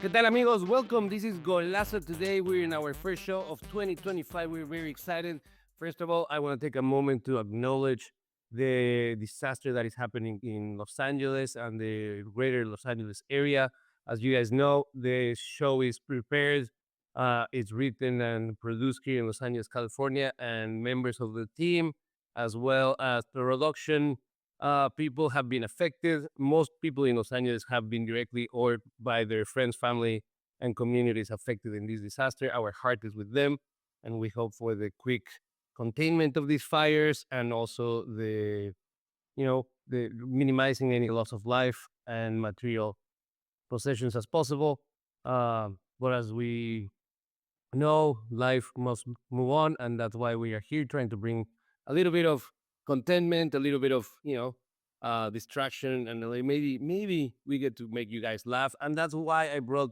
¿Qué tal, amigos? Welcome. This is Golazo. Today we're in our first show of 2025. We're very excited. First of all, I want to take a moment to acknowledge the disaster that is happening in Los Angeles and the greater Los Angeles area. As you guys know, the show is prepared. It's written and produced here in Los Angeles, California, and members of the team, as well as the production people have been affected. Most people in Los Angeles have been directly or by their friends, family, and communities affected in this disaster. Our heart is with them, and we hope for the quick containment of these fires and also the minimizing any loss of life and material possessions as possible. But as we know, life must move on, and that's why we are here trying to bring a little bit of contentment, a little bit of distraction, and maybe we get to make you guys laugh. And that's why I brought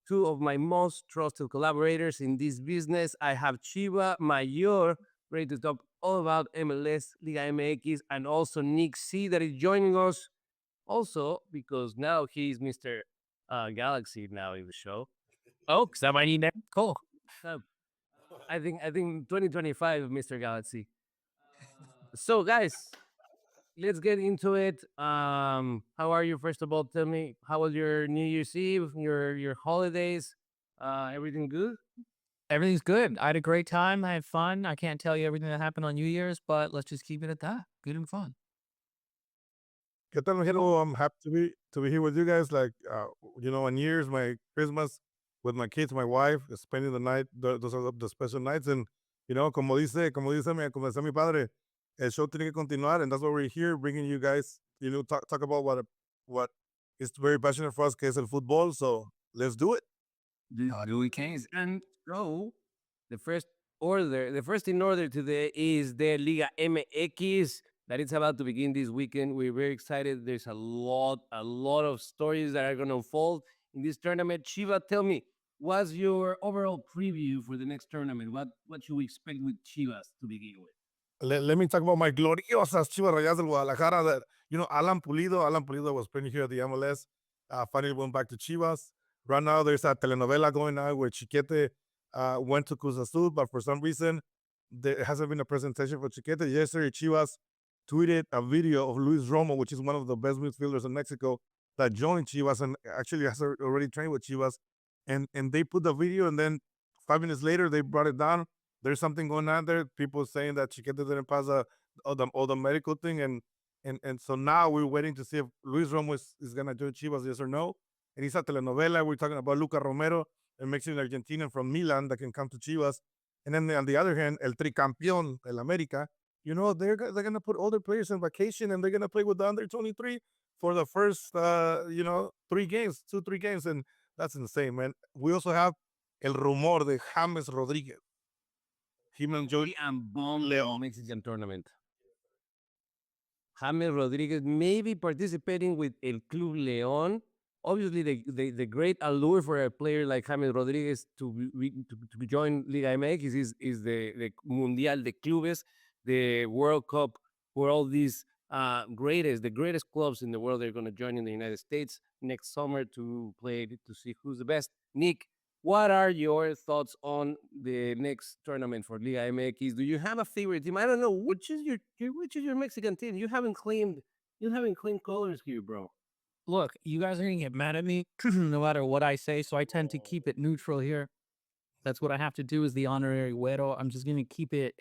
two of my most trusted collaborators in this business. I have Chiva Mayor, ready to talk all about MLS, Liga MX, and also Nik Z that is joining us. Also, because now he's Mr. Galaxy now in the show. Oh, because that might need that. Cool. Uh, I think 2025, Mr. Galaxy. So guys, let's get into it. How are you? First of all, tell me how was your New Year's Eve, your holidays? Everything good? Everything's good. I had a great time. I had fun. I can't tell you everything that happened on New Year's, but let's just keep it at that. Good and fun. ¿Qué tal, Mejero? I'm happy to be here with you guys. On New Year's, my Christmas with my kids, my wife, spending the night. Those are the special nights, and como decía mi padre, el show tiene que continuar, and that's why we're here, bringing you guys. Talk about what is very passionate for us, que es el fútbol. So let's do it. Louis Keynes. And so the first in order today is the Liga MX that it's about to begin this weekend. We're very excited. There's a lot of stories that are going to unfold in this tournament. Shiva, tell me, what's your overall preview for the next tournament? What should we expect with Chivas to begin with? Let me talk about my gloriosas Chivas Rayadas del Guadalajara. That Alan Pulido was playing here at the MLS. Finally went back to Chivas. Right now, there's a telenovela going on where Chiquete went to Cruz Azul, but for some reason, there hasn't been a presentation for Chiquete. Yesterday, Chivas tweeted a video of Luis Romo, which is one of the best midfielders in Mexico, that joined Chivas and actually has already trained with Chivas. And they put the video, and then 5 minutes later, they brought it down. There's something going on there. People saying that Chiquete didn't pass all the medical thing, and so now we're waiting to see if Luis Romo is gonna join Chivas, yes or no. And it's a telenovela. We're talking about Luca Romero, a Mexican Argentinian from Milan that can come to Chivas. And then on the other hand, El Tricampeón, El América, they're gonna put all their players on vacation and they're gonna play with the under 23 for the first 3 games, 2-3 games, and that's insane, man. We also have El Rumor de James Rodriguez. Him and Joey and Bon Leon Mexican tournament. James Rodriguez may be participating with El Club León. Obviously, the great allure for a player like James Rodriguez to join Liga MX is the Mundial de Clubes, the World Cup, where all these the greatest clubs in the world are going to join in the United States next summer to play to see who's the best. Nick, what are your thoughts on the next tournament for Liga MX? Do you have a favorite team? I don't know which is your Mexican team. You haven't claimed colors here, bro. Look, you guys are going to get mad at me no matter what I say, so I tend to keep it neutral here. That's what I have to do as the honorary güero. I'm just going to keep it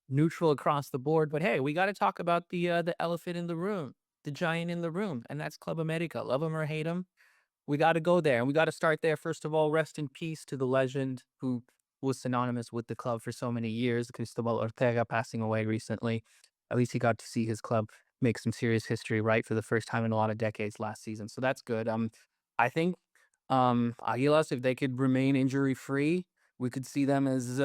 neutral across the board. But hey, we got to talk about the elephant in the room, the giant in the room, and that's Club America. Love him or hate him, we got to go there. And we got to start there. First of all, rest in peace to the legend who was synonymous with the club for so many years, Cristobal Ortega, passing away recently. At least he got to see his club make some serious history, right, for the first time in a lot of decades last season. So that's good. I think Aguilas, if they could remain injury-free, we could see them as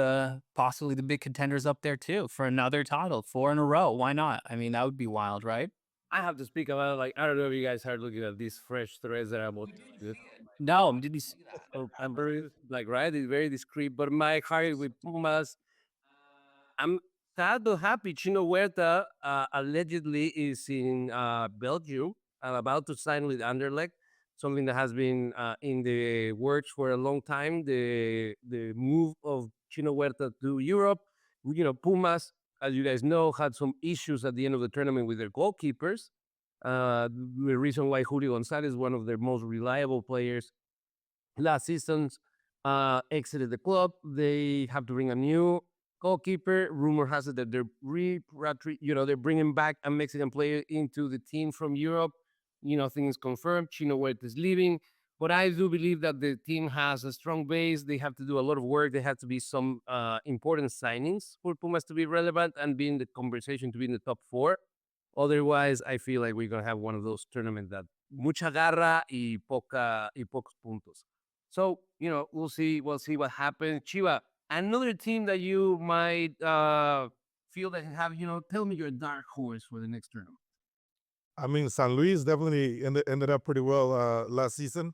possibly the big contenders up there too for another title, 4 in a row. Why not? I mean, that would be wild, right? I have to speak about I don't know if you guys are looking at these fresh threads that I'm looking at. No, did you see that? Oh, I'm very right, it's very discreet, but my heart with Pumas. I'm sad but happy. Chino Huerta allegedly is in Belgium, about to sign with Anderlecht. something that has been in the works for a long time. The move of Chino Huerta to Europe. Pumas, as you guys know, had some issues at the end of the tournament with their goalkeepers. The reason why Julio Gonzalez, one of their most reliable players last season, exited the club. They have to bring a new goalkeeper. Rumor has it that they're bringing back a Mexican player into the team from Europe. Things confirmed. Chino Huerta is leaving. But I do believe that the team has a strong base. They have to do a lot of work. There have to be some important signings for Pumas to be relevant and be in the conversation to be in the top four. Otherwise, I feel like we're gonna have one of those tournaments that mucha garra y pocos puntos. So we'll see. We'll see what happens. Chiva, another team that you might feel that have tell me your dark horse for the next tournament. I mean, San Luis definitely ended up pretty well last season.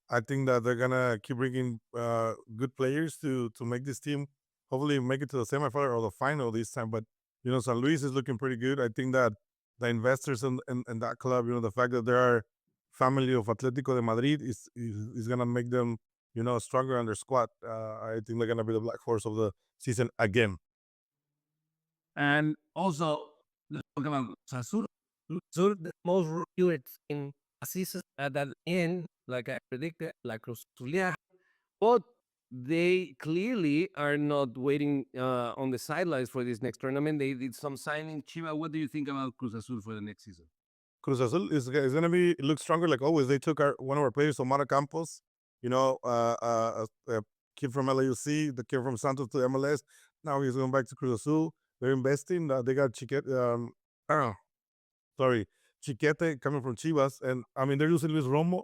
I think that they're gonna keep bringing good players to make this team hopefully make it to the semifinal or the final this time. But San Luis is looking pretty good. I think that the investors in that club, the fact that they are family of Atletico de Madrid is gonna make them stronger on their squad. I think they're gonna be the black horse of the season again. And also, let's talk about Sasur. The most reviewed in a season that in, like I predicted, like Rosulia. But they clearly are not waiting on the sidelines for this next tournament. They did some signing. Chiva, what do you think about Cruz Azul for the next season? Cruz Azul is gonna look stronger like always. They took one of our players, Omar Campos, a kid from LAFC, the kid from Santos to MLS. Now he's going back to Cruz Azul. They're investing. They got Chiquete coming from Chivas, and I mean they're using Luis Romo,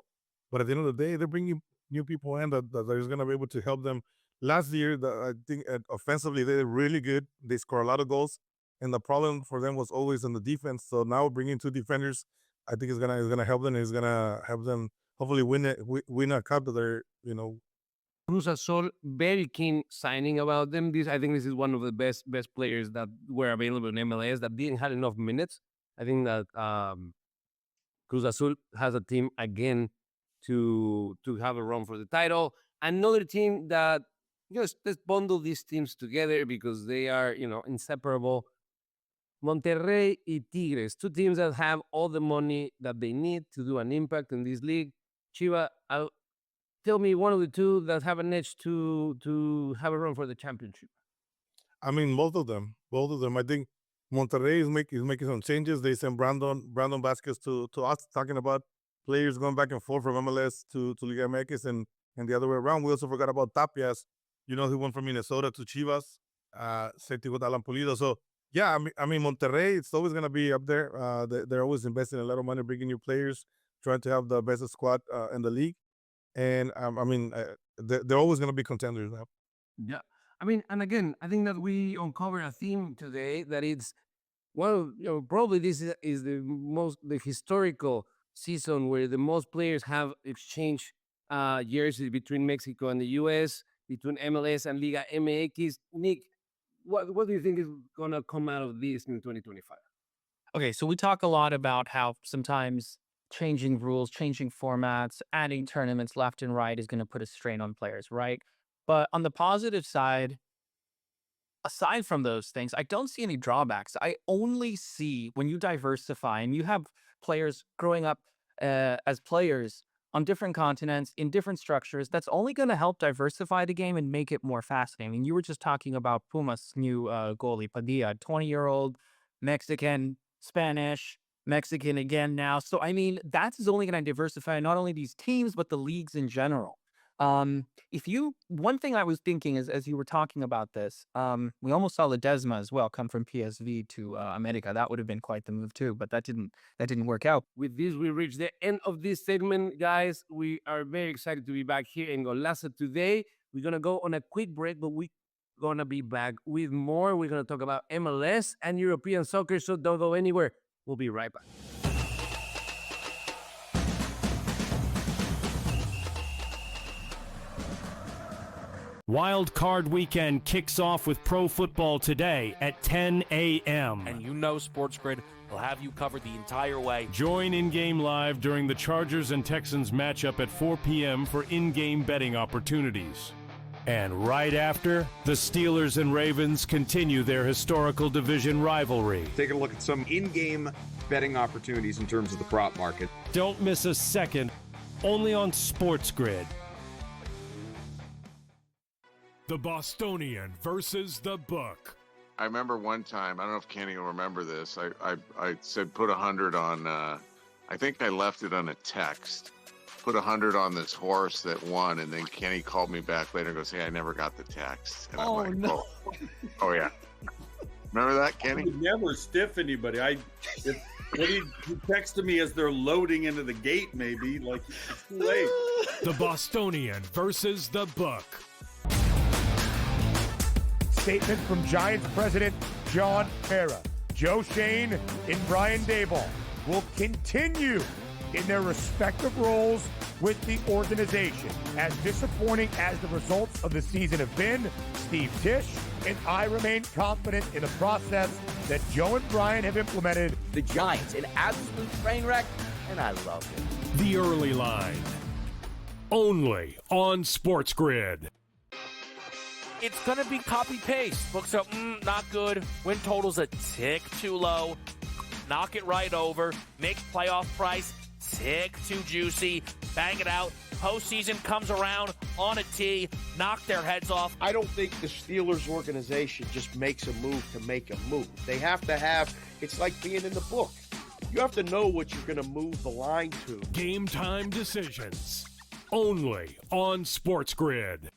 but at the end of the day, they're bringing new people in that is going to be able to help them. Last year, I think offensively they did really good. They score a lot of goals, and the problem for them was always in the defense. So now bringing two defenders, I think is gonna help them. It's gonna help them hopefully win a cup that they're Cruz Azul very keen signing about them. I think this is one of the best players that were available in MLS that didn't have enough minutes. I think that Cruz Azul has a team again to have a run for the title. Another team that let's bundle these teams together because they are inseparable. Monterrey y Tigres, two teams that have all the money that they need to do an impact in this league. Chiva, tell me one of the two that have an edge to have a run for the championship. I mean, both of them. I think Monterrey is making some changes. They sent Brandon Vasquez to us, talking about players going back and forth from MLS to Liga MX and the other way around. We also forgot about Tapias, who went from Minnesota to Chivas. Same thing with Alan Pulido. So yeah, I mean Monterrey, it's always gonna be up there. They're always investing a lot of money, bringing new players, trying to have the best squad in the league. And they're always gonna be contenders now. Yeah. I mean, and again, I think that we uncovered a theme today that it's probably this is the historical season where the most players have exchanged jerseys between Mexico and the US, between MLS and Liga MX. Nick, what do you think is gonna come out of this in 2025? Okay, so we talk a lot about how sometimes changing rules, changing formats, adding tournaments left and right is going to put a strain on players, right? But on the positive side, aside from those things, I don't see any drawbacks. I only see when you diversify and you have players growing up as players on different continents, in different structures, that's only going to help diversify the game and make it more fascinating. I mean, you were just talking about Pumas' new goalie, Padilla, 20-year-old Mexican, Spanish, Mexican again now. So, I mean, that's only going to diversify not only these teams, but the leagues in general. One thing I was thinking is, as you were talking about this, we almost saw Ledesma as well come from PSV to America. That would have been quite the move too, but that didn't work out. With this, we reached the end of this segment, guys. We are very excited to be back here in Golazo today. We're gonna go on a quick break, but we're gonna be back with more. We're gonna talk about MLS and European soccer, so don't go anywhere. We'll be right back. Wild Card Weekend kicks off with pro football today at 10 a.m. And you know SportsGrid will have you covered the entire way. Join in-game live during the Chargers and Texans matchup at 4 p.m. for in-game betting opportunities. And right after, the Steelers and Ravens continue their historical division rivalry. Taking a look at some in-game betting opportunities in terms of the prop market. Don't miss a second, only on SportsGrid. The Bostonian versus the Book. I remember one time, I don't know if Kenny will remember this, I said put 100 on, I think I left it on a text, put 100 on this horse that won, and then Kenny called me back later and goes, hey, I never got the text. And I'm like, no. Oh yeah. Remember that, Kenny? I would never stiff anybody. He texted me as they're loading into the gate, maybe, like it's too late. The Bostonian versus the Book. Statement from Giants president John Mara. Joe Shane and Brian Daboll will continue in their respective roles with the organization. As disappointing as the results of the season have been, Steve Tisch and I remain confident in the process that Joe and Brian have implemented. The Giants, an absolute train wreck, and I love it. The Early Line. Only on SportsGrid. It's going to be copy-paste. Books are, not good. Win total's a tick too low. Knock it right over. Make playoff price tick too juicy. Bang it out. Postseason comes around on a tee. Knock their heads off. I don't think the Steelers organization just makes a move to make a move. They have to have, it's like being in the book. You have to know what you're going to move the line to. Game time decisions. Only on SportsGrid.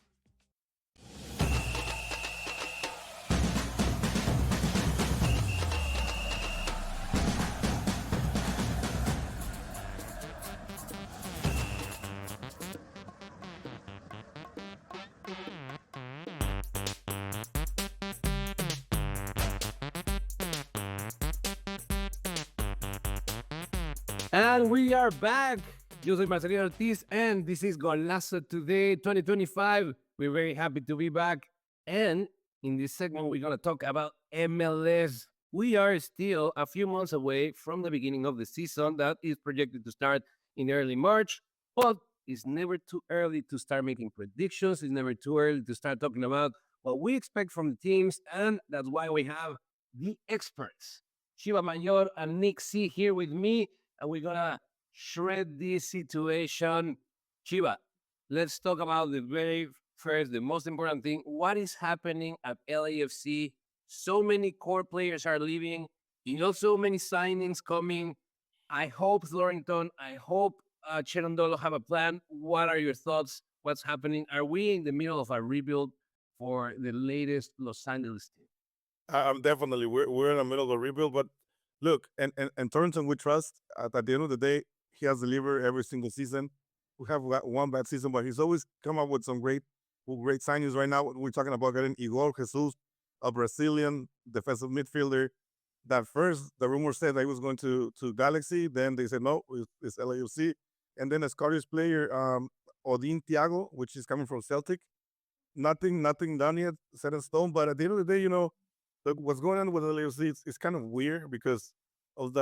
And we are back. Yo soy Marcelino Ortiz, and this is Golazo Today 2025. We're very happy to be back. And in this segment, we're going to talk about MLS. We are still a few months away from the beginning of the season that is projected to start in early March. But it's never too early to start making predictions. It's never too early to start talking about what we expect from the teams. And that's why we have the experts, Chiva Mayor and Nik Z, here with me. And we're going to shred this situation. Chiva, let's talk about the very first, the most important thing. What is happening at LAFC? So many core players are leaving. So many signings coming. I hope Thornton, I hope Cherundolo have a plan. What are your thoughts? What's happening? Are we in the middle of a rebuild for the latest Los Angeles team? Definitely. We're in the middle of a rebuild, but look, and Thornton, we trust. At the end of the day, he has delivered every single season. We have one bad season, but he's always come up with some great signings. Right now, we're talking about getting Igor Jesus, a Brazilian defensive midfielder. That first, the rumor said that he was going to Galaxy. Then they said, no, it's LAFC. And then a Scottish player, Odin Thiago, which is coming from Celtic. Nothing done yet, set in stone. But at the end of the day, look, what's going on with LAFC, it's kind of weird because of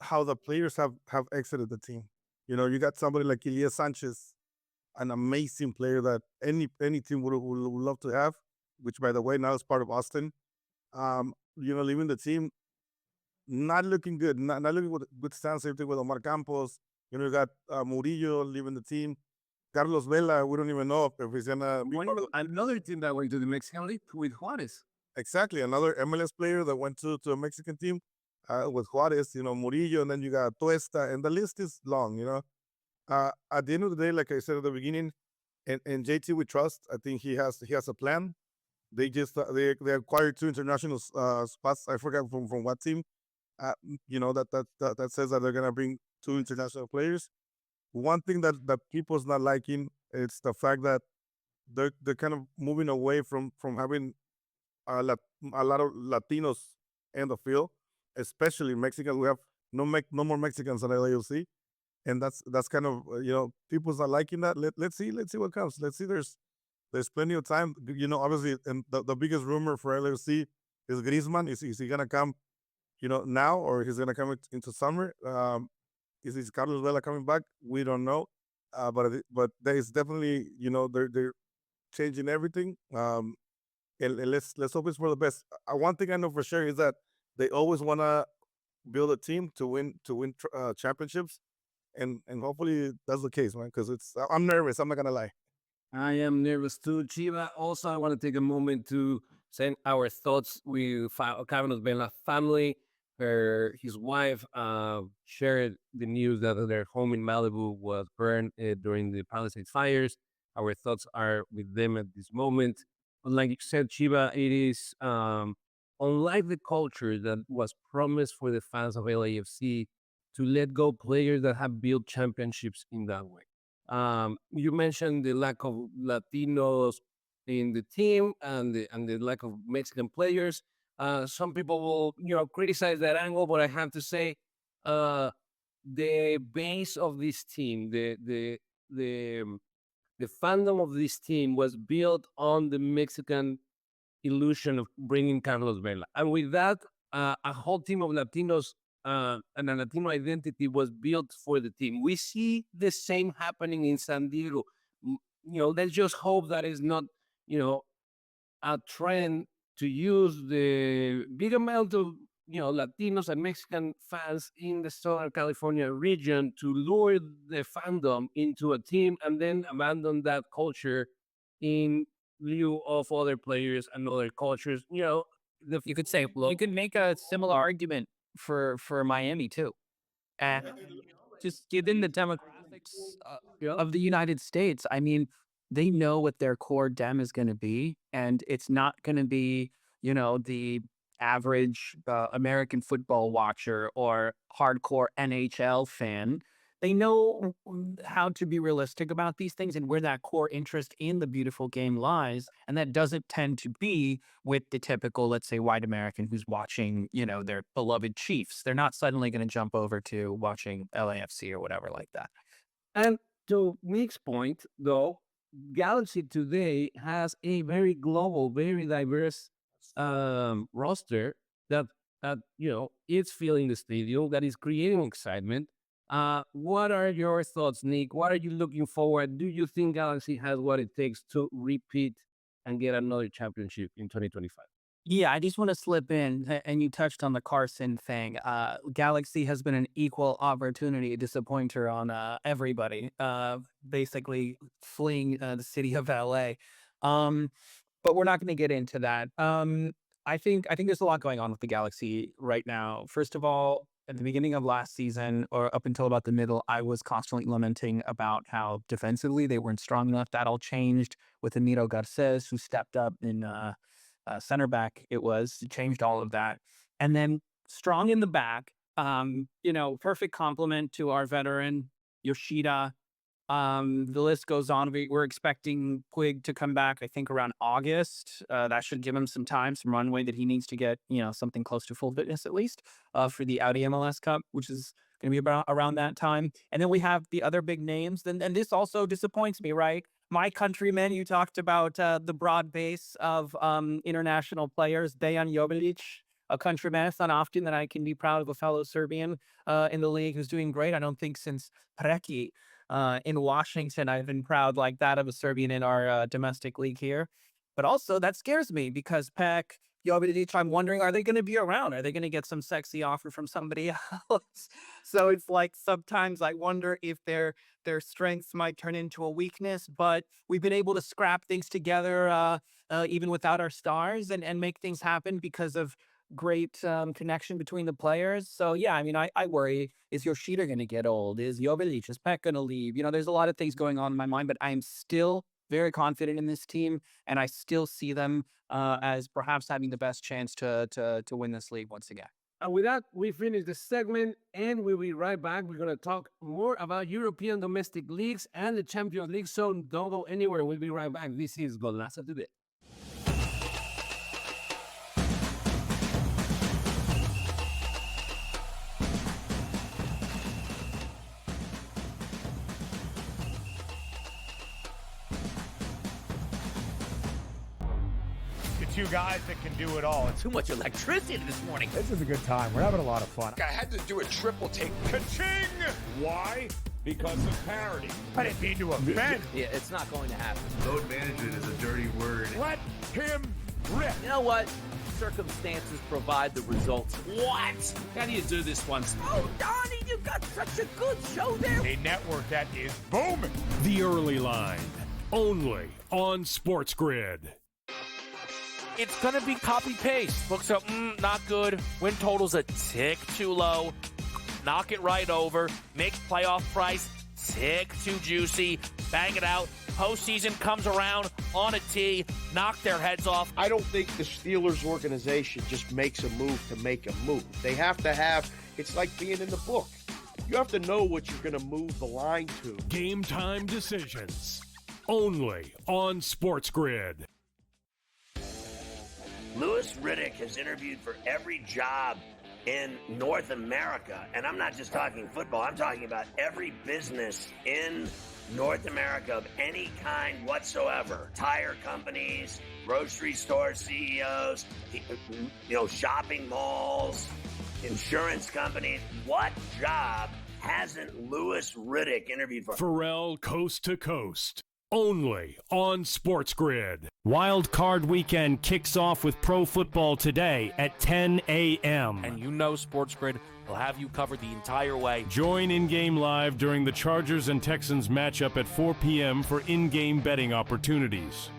how the players have exited the team. You got somebody like Elias Sanchez, an amazing player that any team would love to have, which, by the way, now is part of Austin. Leaving the team, not looking good, not looking with good stance. Same thing with Omar Campos. You got Murillo leaving the team. Carlos Vela, we don't even know if he's gonna be another team that went to the Mexican League with Juarez. Exactly, another MLS player that went to a Mexican team with Juarez, Murillo, and then you got Tuesta, and the list is long, At the end of the day, like I said at the beginning, and JT we trust. I think he has a plan. They just they acquired 2 international spots. I forgot from what team. That says that they're gonna bring 2 international players. One thing that people's not liking is the fact that they're kind of moving away from having a lot of Latinos in the field, especially Mexicans. We have no more Mexicans at LAFC, and that's kind of people's not liking that. Let's see what comes. Let's see. There's there's plenty of time. You know, obviously, and the biggest rumor for LAFC is Griezmann. Is he gonna come? You know, now, or he's gonna come into summer? Is Carlos Vela coming back? We don't know. But there is definitely, you know, they're changing everything. And let's hope it's for the best. One thing I know for sure is that they always wanna build a team to win championships, and hopefully that's the case, man. Because I'm nervous. I'm not gonna lie. I am nervous too, Chiva. Also, I want to take a moment to send our thoughts with Carlos Vela family. His wife shared the news that their home in Malibu was burned during the Palisades fires. Our thoughts are with them at this moment. But like you said, Chiva, it is unlike the culture that was promised for the fans of LAFC to let go players that have built championships in that way. You mentioned the lack of Latinos in the team and the lack of Mexican players. Some people will, criticize that angle, but I have to say, the base of this team, the fandom of this team was built on the Mexican illusion of bringing Carlos Vela, and with that, a whole team of Latinos and a Latino identity was built for the team. We see the same happening in San Diego. Let's just hope that is not, a trend to use the big amount of, Latinos and Mexican fans in the Southern California region to lure the fandom into a team and then abandon that culture in lieu of other players and other cultures. You could say, you could make a similar argument for Miami too. And just given the demographics of the United States, I mean, they know what their core dem is going to be, and it's not going to be, the average American football watcher or hardcore NHL fan. They know how to be realistic about these things and where that core interest in the beautiful game lies. And that doesn't tend to be with the typical, let's say, white American who's watching, their beloved Chiefs. They're not suddenly going to jump over to watching LAFC or whatever like that. And to Nick's point, though, Galaxy today has a very global, very diverse roster that is filling the stadium, that is creating excitement. What are your thoughts, Nick? What are you looking forward? Do you think Galaxy has what it takes to repeat and get another championship in 2025? Yeah, I just want to slip in, and you touched on the Carson thing. Galaxy has been an equal opportunity disappointer on everybody, basically fleeing the city of LA. But we're not going to get into that. I think there's a lot going on with the Galaxy right now. First of all, at the beginning of last season, or up until about the middle, I was constantly lamenting about how defensively they weren't strong enough. That all changed with Emiro Garces, who stepped up in center back. It changed all of that. And then strong in the back, perfect complement to our veteran, Yoshida. The list goes on. We're expecting Puig to come back, I think, around August. That should give him some time, some runway that he needs to get, something close to full fitness at least for the Audi MLS Cup, which is going to be about around that time. And then we have the other big names. And this also disappoints me, right? My countrymen, you talked about the broad base of international players. Dejan Jovilic, a countryman. It's not often that I can be proud of a fellow Serbian in the league who's doing great. I don't think since Preki in Washington, I've been proud like that of a Serbian in our domestic league here. But also that scares me because Peck, Jovilic, I'm wondering, are they going to be around? Are they going to get some sexy offer from somebody else? So it's like sometimes I wonder if their strengths might turn into a weakness, but we've been able to scrap things together even without our stars and make things happen because of great connection between the players. So yeah, I mean, I worry, is Yoshida going to get old? Is Jovilic, is Peck going to leave? There's a lot of things going on in my mind, but I'm still very confident in this team, and I still see them as perhaps having the best chance to win this league once again. And with that, we finish the segment, and we'll be right back. We're going to talk more about European domestic leagues and the Champions League, so don't go anywhere. We'll be right back. This is Golazo Today. two guys that can do it all. Too much electricity this morning. This is a good time. We're having a lot of fun. I had to do a triple take. Ka-ching! Why? Because of parity. I didn't mean to offend. Yeah, it's not going to happen. Load management is a dirty word. Let him rip. You know what? Circumstances provide the results. What? How do you do this one? Oh, Donnie, you got such a good show there. A network that is booming. The Early Line, only on SportsGrid. It's going to be copy-paste. Books are, not good. Win total's a tick too low. Knock it right over. Make playoff price tick too juicy. Bang it out. Postseason comes around on a tee. Knock their heads off. I don't think the Steelers organization just makes a move to make a move. They have to have, it's like being in the book. You have to know what you're going to move the line to. Game time decisions, only on SportsGrid. Louis Riddick has interviewed for every job in North America. And I'm not just talking football. I'm talking about every business in North America of any kind whatsoever. Tire companies, grocery store CEOs, shopping malls, insurance companies. What job hasn't Louis Riddick interviewed for? Pharrell Coast to Coast, only on SportsGrid. Wild Card Weekend kicks off with Pro Football today at 10 a.m. And SportsGrid will have you covered the entire way. Join in-game live during the Chargers and Texans matchup at 4 p.m. for in-game betting opportunities.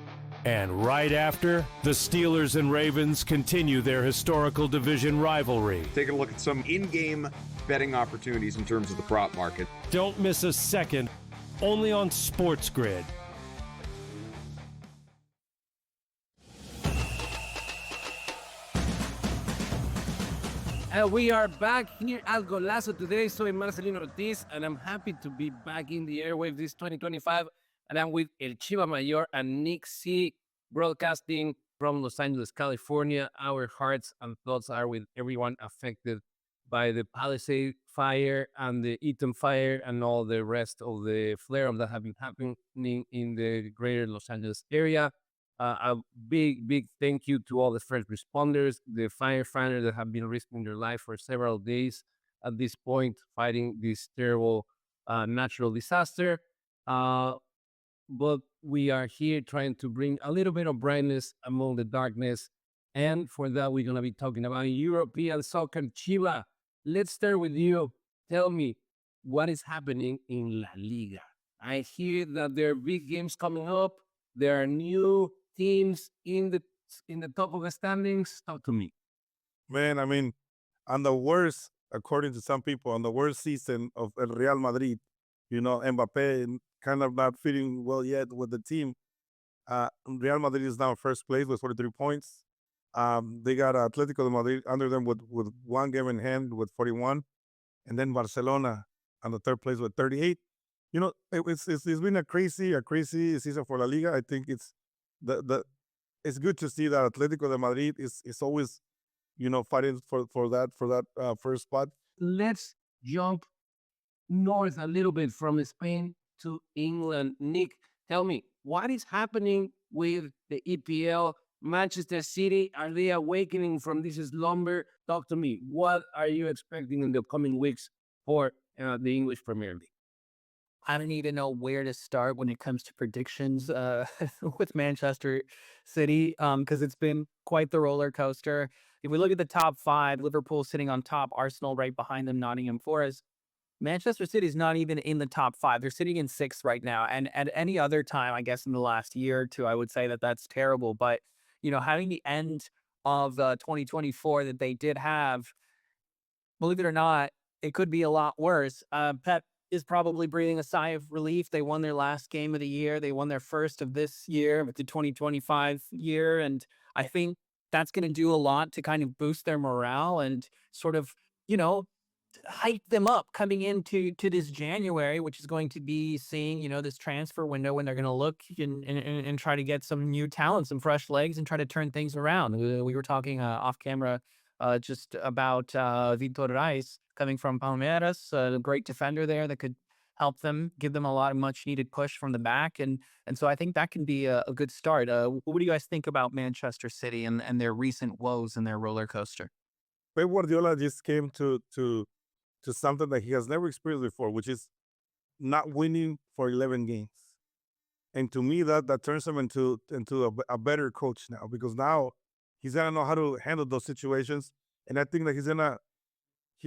And right after, the Steelers and Ravens continue their historical division rivalry. Taking a look at some in-game betting opportunities in terms of the prop market. Don't miss a second, only on SportsGrid. And we are back here at Golazo today. Soy Marcelino Ortiz, and I'm happy to be back in the airwaves this 2025. And I'm with El Chiva Mayor and Nik Z, broadcasting from Los Angeles, California. Our hearts and thoughts are with everyone affected by the Palisade fire and the Eaton fire and all the rest of the flare-ups that have been happening in the greater Los Angeles area. A big thank you to all the first responders, the firefighters that have been risking their life for several days at this point, fighting this terrible natural disaster. But we are here trying to bring a little bit of brightness among the darkness. And for that, we're going to be talking about European soccer. Chiva, let's start with you. Tell me, what is happening in La Liga? I hear that there are big games coming up. There are new teams in the top of the standings. Talk to me. Man, I mean, on the worst, according to some people, on the worst season of El Real Madrid, Mbappe kind of not fitting well yet with the team. Real Madrid is now in first place with 43 points. They got Atletico de Madrid under them with one game in hand with 41. And then Barcelona on the third place with 38. It's been a crazy season for La Liga. I think it's good to see that Atletico de Madrid is always, fighting for that first spot. Let's jump north a little bit from Spain to England. Nick, tell me, what is happening with the EPL? Manchester City, are they awakening from this slumber? Talk to me. What are you expecting in the coming weeks for the English Premier League? I don't even know where to start when it comes to predictions with Manchester City, because it's been quite the roller coaster. If we look at the top five, Liverpool sitting on top, Arsenal right behind them, Nottingham Forest. Manchester City is not even in the top five. They're sitting in sixth right now. And at any other time, I guess in the last year or two, I would say that that's terrible. But, having the end of 2024 that they did have, believe it or not, it could be a lot worse. Pep is probably breathing a sigh of relief. They won their last game of the year. They won their first of this year, the 2025 year. And I think that's going to do a lot to kind of boost their morale and sort of, hype them up coming into this January, which is going to be seeing, this transfer window when they're going to look and try to get some new talent, some fresh legs, and try to turn things around. We were talking off camera just about Vitor Reis coming from Palmeiras, a great defender there that could help them, give them a lot of much needed push from the back. And so I think that can be a good start. What do you guys think about Manchester City and their recent woes in their roller coaster? Pep Guardiola just came to something that he has never experienced before, which is not winning for 11 games. And to me, that turns him into a better coach now, because now he's gonna know how to handle those situations. And I think that he's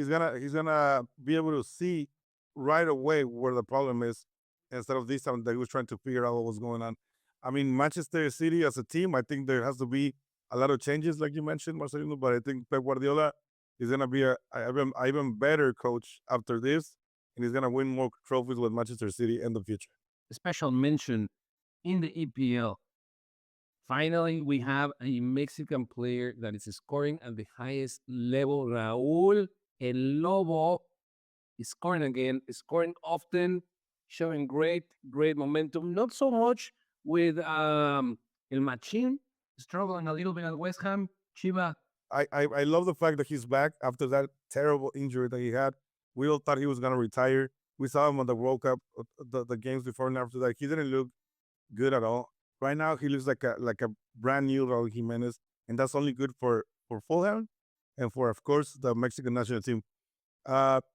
gonna be able to see right away where the problem is, instead of this time that he was trying to figure out what was going on. I mean, Manchester City as a team, I think there has to be a lot of changes, like you mentioned, Marcelino. But I think Pep Guardiola is gonna be a even better coach after this, and he's gonna win more trophies with Manchester City in the future. A special mention in the EPL. Finally, we have a Mexican player that is scoring at the highest level. Raúl El Lobo is scoring again, scoring often, showing great momentum. Not so much with El Machín, struggling a little bit at West Ham. Chiva. I love the fact that he's back after that terrible injury that he had. We all thought he was gonna retire. We saw him on the World Cup, the games before and after that. He didn't look good at all. Right now, he looks like a brand new Raúl Jiménez, and that's only good for Fulham and for, of course, the Mexican national team.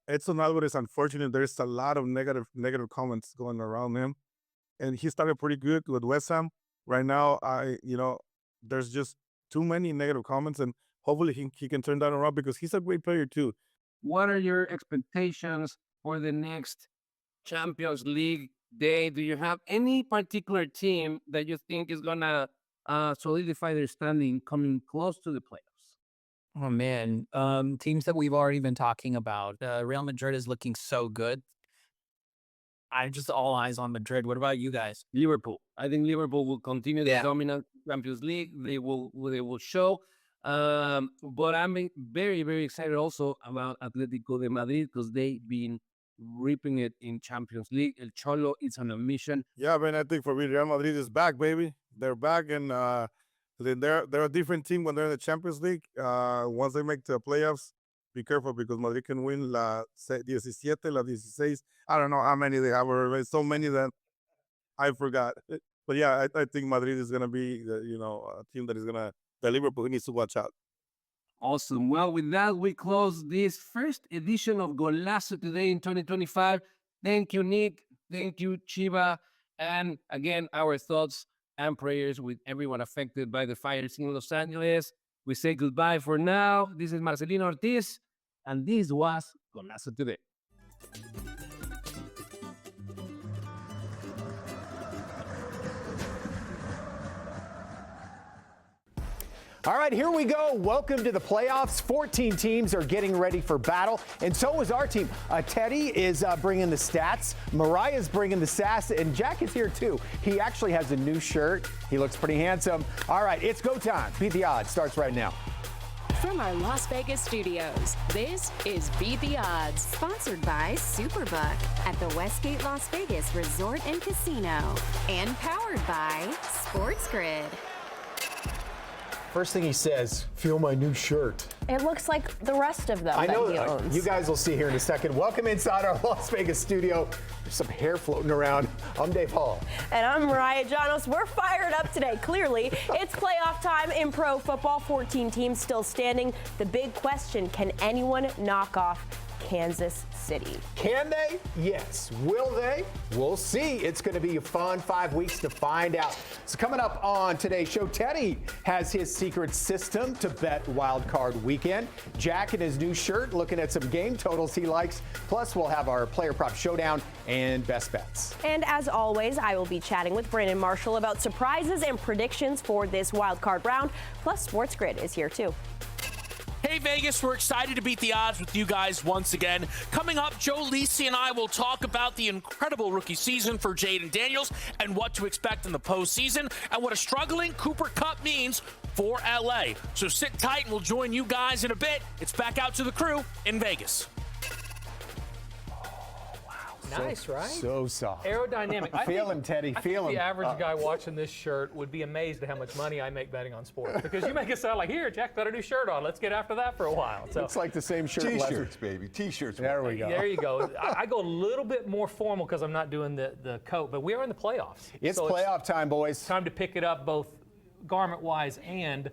Edson Alvarez, unfortunately, there's a lot of negative comments going around him, and he started pretty good with West Ham. Right now, there's just too many negative comments, and hopefully he can turn that around, because he's a great player too. What are your expectations for the next Champions League day? Do you have any particular team that you think is gonna solidify their standing coming close to the playoffs? Oh man, teams that we've already been talking about. Real Madrid is looking so good. I'm just all eyes on Madrid. What about you guys? Liverpool. I think Liverpool will continue the dominant Champions League. They will show. But I'm very, very excited also about Atletico de Madrid, because they've been reaping it in Champions League. El Cholo is on a mission. Yeah, man, I think for me, Real Madrid is back, baby. They're back, and they're a different team when they're in the Champions League. Once they make the playoffs, be careful, because Madrid can win la 17, la 16. I don't know how many they have already. So many that I forgot. But yeah, I think Madrid is going to be a team that is going to, the Liverpool needs to watch out. Awesome. Well, with that, we close this first edition of Golazo today in 2025. Thank you, Nik. Thank you, Chiva. And again, our thoughts and prayers with everyone affected by the fires in Los Angeles. We say goodbye for now. This is Marcelino Ortiz, and this was Golazo today. All right, here we go. Welcome to the playoffs. 14 teams are getting ready for battle, and so is our team. Teddy is bringing the stats. Mariah's bringing the sass, and Jack is here too. He actually has a new shirt. He looks pretty handsome. All right, it's go time. Beat the Odds starts right now. From our Las Vegas studios, this is Beat the Odds, sponsored by Superbook at the Westgate Las Vegas Resort and Casino, and powered by SportsGrid. First thing he says, feel my new shirt. It looks like the rest of them I know, that he owns. You guys will see here in a second. Welcome inside our Las Vegas studio. There's some hair floating around. I'm Dave Hall. And I'm Mariah Janos. We're fired up today. Clearly, it's playoff time in pro football. 14 teams still standing. The big question, can anyone knock off Kansas City? Can they? Yes. Will they? We'll see. It's going to be a fun 5 weeks to find out. So coming up on today's show, Teddy has his secret system to bet wild card weekend. Jack in his new shirt looking at some game totals he likes. Plus, we'll have our player prop showdown and best bets. And as always, I will be chatting with Brandon Marshall about surprises and predictions for this wild card round. Plus, SportsGrid is here too. Hey Vegas, we're excited to beat the odds with you guys once again. Coming up, Joe Lisi and I will talk about the incredible rookie season for Jaden Daniels and what to expect in the postseason and what a struggling Cooper Kupp means for LA. So sit tight and we'll join you guys in a bit. It's back out to the crew in Vegas. Nice, right? So soft. Aerodynamic. I Feel think- him, Teddy. I Feel think him. The average guy watching this shirt would be amazed at how much money I make betting on sports, because you make it sound like, here, Jack got a new shirt on. Let's get after that for a while. So Looks like the same shirt. T-shirts, baby. T-shirts. There we go. there you go. I go a little bit more formal because I'm not doing the coat, but we are in the playoffs. It's So playoff time, boys. Time to pick it up both garment-wise and